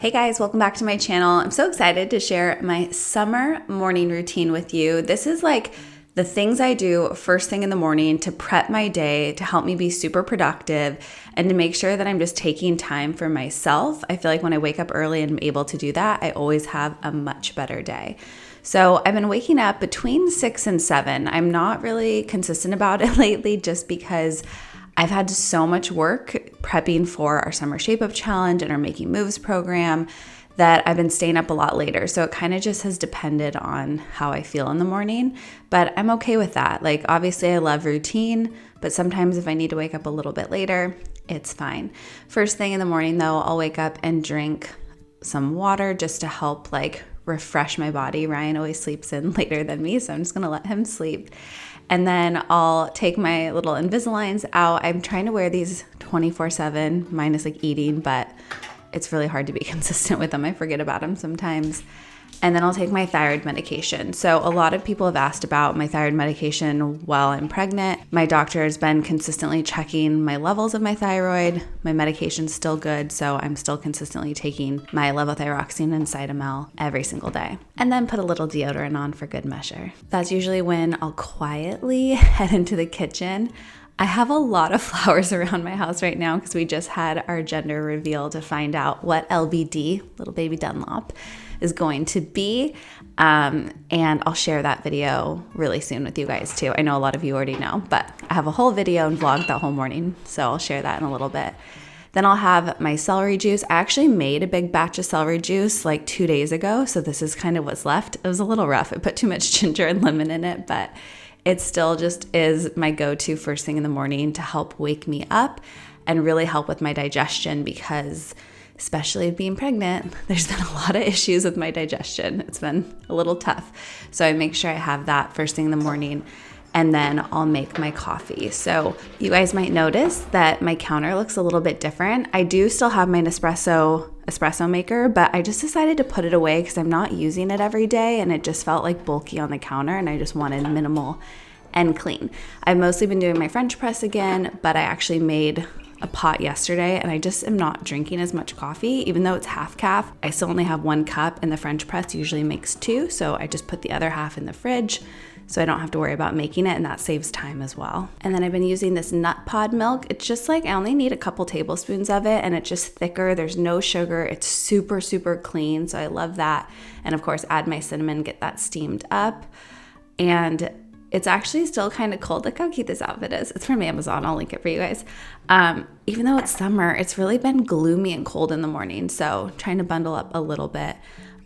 Hey guys, welcome back to my channel. I'm so excited to share my summer morning routine with you. This is like the things I do first thing in the morning to prep my day, to help me be super productive, and to make sure that I'm just taking time for myself. I feel like when I wake up early and I'm able to do that, I always have a much better day. So I've been waking up between 6 and 7. I'm not really consistent about it lately just because I've had so much work prepping for our Summer Shape Up Challenge and our Making Moves program that I've been staying up a lot later. So it kind of just has depended on how I feel in the morning, but I'm okay with that. Like, obviously I love routine, but sometimes if I need to wake up a little bit later, it's fine. First thing in the morning though, I'll wake up and drink some water just to help like refresh my body. Ryan always sleeps in later than me, so I'm just gonna let him sleep. And then I'll take my little Invisaligns out. I'm trying to wear these 24/7, minus like eating, but it's really hard to be consistent with them. I forget about them sometimes. And then I'll take my thyroid medication. So a lot of people have asked about my thyroid medication while I'm pregnant. My doctor has been consistently checking my levels of my thyroid. My medication's still good, so I'm still consistently taking my levothyroxine and Cytomel every single day. And then put a little deodorant on for good measure. That's usually when I'll quietly head into the kitchen. I have a lot of flowers around my house right now because we just had our gender reveal to find out what LBD, little baby Dunlop, is going to be. And I'll share that video really soon with you guys too. I know a lot of you already know, but I have a whole video and vlog that whole morning, so I'll share that in a little bit. Then I'll have my celery juice. I actually made a big batch of celery juice like 2 days ago, so this is kind of what's left. It was a little rough. I put too much ginger and lemon in it, but it still just is my go-to first thing in the morning to help wake me up and really help with my digestion because especially being pregnant, there's been a lot of issues with my digestion. It's been a little tough. So I make sure I have that first thing in the morning, and then I'll make my coffee. So you guys might notice that my counter looks a little bit different. I do still have my espresso maker, but I just decided to put it away because I'm not using it every day and it just felt like bulky on the counter and I just wanted minimal and clean. I've mostly been doing my French press again, but I actually made a pot yesterday and I just am not drinking as much coffee. Even though it's half calf, I still only have 1 cup and the French press usually makes 2. So I just put the other half in the fridge so I don't have to worry about making it, and that saves time as well. And then I've been using this nut pod milk. It's just like, I only need a couple tablespoons of it and it's just thicker. There's no sugar. It's super, super clean. So I love that. And of course, add my cinnamon, get that steamed up. And it's actually still kind of cold. Look how cute this outfit is. It's from Amazon. I'll link it for you guys. Even though it's summer, it's really been gloomy and cold in the morning. So trying to bundle up a little bit.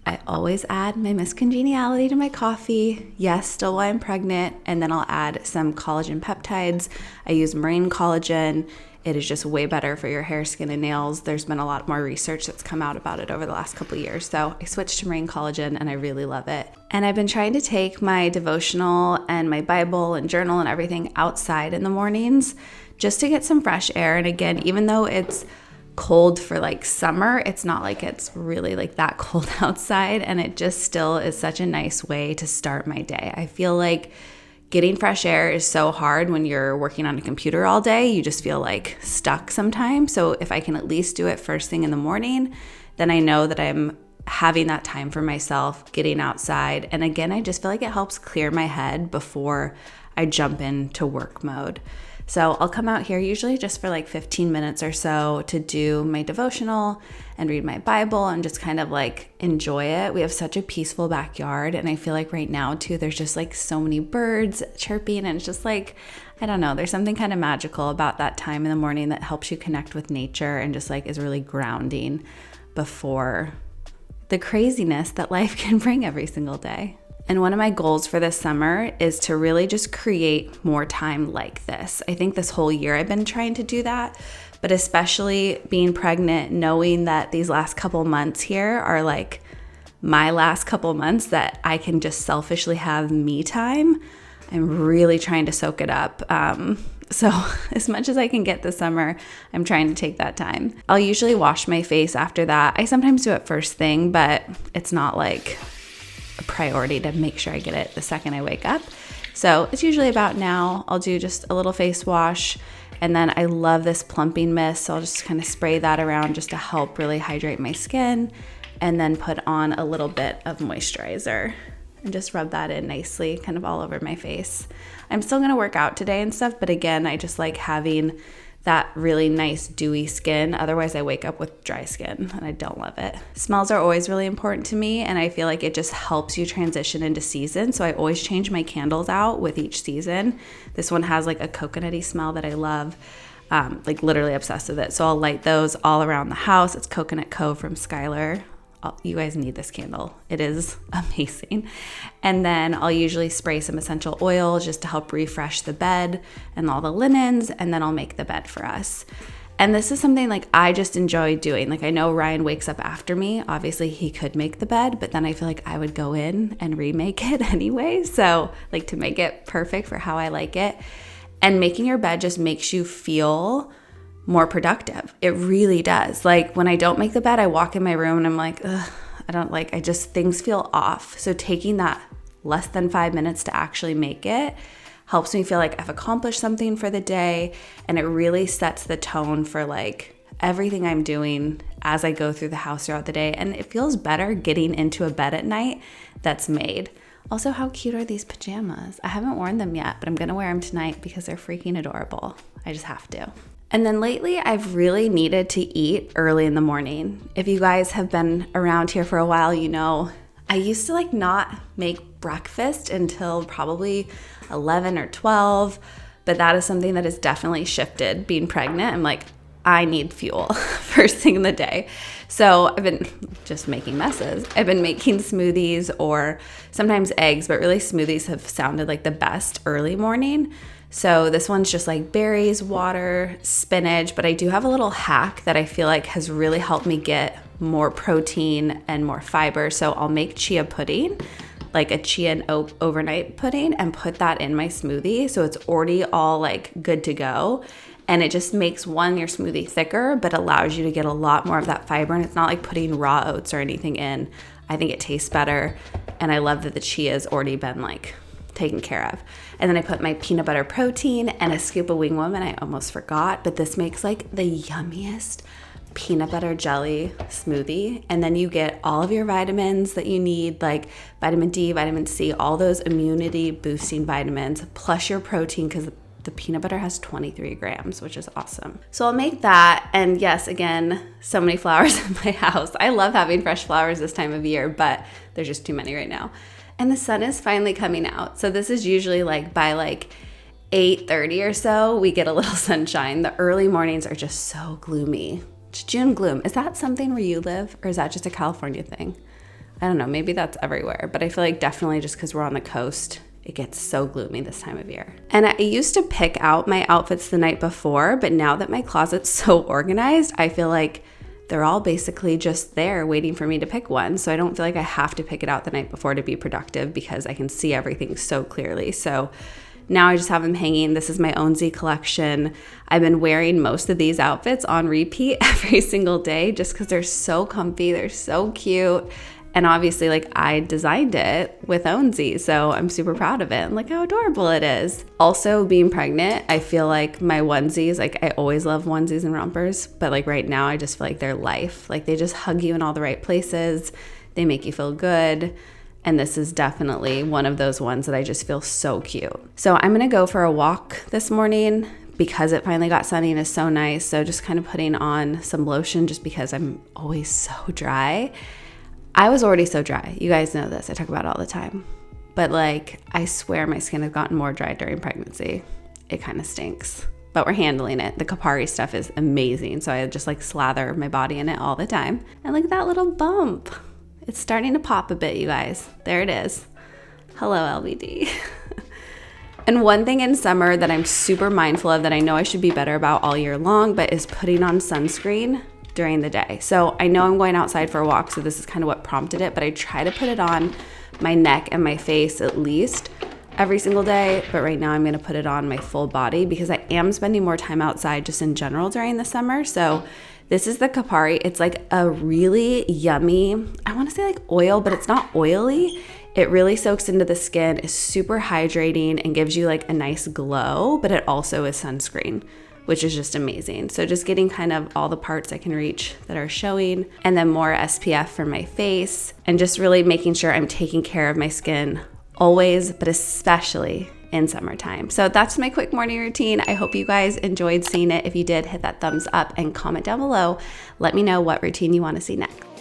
I always add my Miss Congeniality to my coffee. Yes, still while I'm pregnant. And then I'll add some collagen peptides. I use marine collagen. It is just way better for your hair, skin, and nails. There's been a lot more research that's come out about it over the last couple of years. So I switched to marine collagen and I really love it. And I've been trying to take my devotional and my Bible and journal and everything outside in the mornings just to get some fresh air. And again, even though it's cold for like summer, it's not like it's really like that cold outside, and it just still is such a nice way to start my day. I feel like getting fresh air is so hard when you're working on a computer all day. You just feel like stuck sometimes. So if I can at least do it first thing in the morning, then I know that I'm having that time for myself, getting outside. And again, I just feel like it helps clear my head before I jump into work mode. So I'll come out here usually just for like 15 minutes or so to do my devotional and read my Bible and just kind of like enjoy it. We have such a peaceful backyard, and I feel like right now too, there's just like so many birds chirping, and it's just like, I don't know, there's something kind of magical about that time in the morning that helps you connect with nature and just like is really grounding before the craziness that life can bring every single day. And one of my goals for this summer is to really just create more time like this. I think this whole year I've been trying to do that, but especially being pregnant, knowing that these last couple months here are like my last couple months that I can just selfishly have me time, I'm really trying to soak it up. So as much as I can get this summer, I'm trying to take that time. I'll usually wash my face after that. I sometimes do it first thing, but it's not like a priority to make sure I get it the second I wake up. So it's usually about now. I'll do just a little face wash And then I love this plumping mist, so I'll just kind of spray that around just to help really hydrate my skin, and then put on a little bit of moisturizer and just rub that in nicely, kind of all over my face. I'm still gonna work out today and stuff, but again, I just like having that really nice dewy skin. Otherwise I wake up with dry skin and I don't love it. Smells are always really important to me, and I feel like it just helps you transition into season. So I always change my candles out with each season. This one has like a coconutty smell that I love, like literally obsessed with it. So I'll light those all around the house. It's Coconut Cove from Skylar. You guys need this candle. It is amazing. And then I'll usually spray some essential oils just to help refresh the bed and all the linens, and then I'll make the bed for us. And this is something like I just enjoy doing. Like I know Ryan wakes up after me. Obviously he could make the bed, but then I feel like I would go in and remake it anyway. So like to make it perfect for how I like it. And making your bed just makes you feel more productive. It really does. Like when I don't make the bed, I walk in my room and I'm like, ugh, things feel off. So taking that less than 5 minutes to actually make it helps me feel like I've accomplished something for the day. And it really sets the tone for like everything I'm doing as I go through the house throughout the day. And it feels better getting into a bed at night that's made. Also, how cute are these pajamas? I haven't worn them yet, but I'm gonna wear them tonight because they're freaking adorable. I just have to. And then lately, I've really needed to eat early in the morning. If you guys have been around here for a while, you know, I used to like not make breakfast until probably 11 or 12, but that is something that has definitely shifted being pregnant. I'm like, I need fuel first thing in the day. So I've been just making messes. I've been making smoothies or sometimes eggs, but really smoothies have sounded like the best early morning. So this one's just like berries, water, spinach, but I do have a little hack that I feel like has really helped me get more protein and more fiber. So I'll make chia pudding, like a chia and oat overnight pudding, and put that in my smoothie. So it's already all like good to go. And it just makes your smoothie thicker, but allows you to get a lot more of that fiber. And it's not like putting raw oats or anything in. I think it tastes better. And I love that the chia has already been like taken care of. And then I put my peanut butter protein and a scoop of Wing Woman. I almost forgot, but this makes like the yummiest peanut butter jelly smoothie. And then you get all of your vitamins that you need, like vitamin D, vitamin C, all those immunity boosting vitamins, plus your protein, because the peanut butter has 23 grams, which is awesome. So I'll make that. And yes, again, so many flowers in my house. I love having fresh flowers this time of year, but there's just too many right now. And the sun is finally coming out. So this is usually like by like 8:30 or so, we get a little sunshine. The early mornings are just so gloomy. It's June gloom. Is that something where you live, or is that just a California thing? I don't know, maybe that's everywhere, but I feel like definitely just because we're on the coast, it gets so gloomy this time of year. And I used to pick out my outfits the night before, but now that my closet's so organized, I feel like they're all basically just there waiting for me to pick one. So I don't feel like I have to pick it out the night before to be productive because I can see everything so clearly. So now I just have them hanging. This is my own Z collection. I've been wearing most of these outfits on repeat every single day just because they're so comfy. They're so cute. And obviously, like, I designed it with Ownzy, so I'm super proud of it. And look how adorable it is. Also, being pregnant, I feel like my onesies, like, I always love onesies and rompers, but like right now, I just feel like they're life. Like, they just hug you in all the right places. They make you feel good. And this is definitely one of those ones that I just feel so cute. So I'm gonna go for a walk this morning because it finally got sunny and is so nice. So just kind of putting on some lotion just because I'm always so dry. I was already so dry. You guys know this. I talk about it all the time. But like, I swear my skin has gotten more dry during pregnancy. It kind of stinks. But we're handling it. The Kapari stuff is amazing. So I just like slather my body in it all the time. And look at that little bump. It's starting to pop a bit, you guys. There it is. Hello, LBD. And one thing in summer that I'm super mindful of that I know I should be better about all year long, but is putting on sunscreen during the day. So I know I'm going outside for a walk, so this is kind of what prompted it, but I try to put it on my neck and my face at least every single day. But right now I'm gonna put it on my full body because I am spending more time outside just in general during the summer. So this is the Kapari. It's like a really yummy, I wanna say like oil, but it's not oily. It really soaks into the skin, is super hydrating and gives you like a nice glow, but it also is sunscreen, which is just amazing. So just getting kind of all the parts I can reach that are showing, and then more SPF for my face, and just really making sure I'm taking care of my skin always, but especially in summertime. So that's my quick morning routine. I hope you guys enjoyed seeing it. If you did, hit that thumbs up and comment down below. Let me know what routine you want to see next.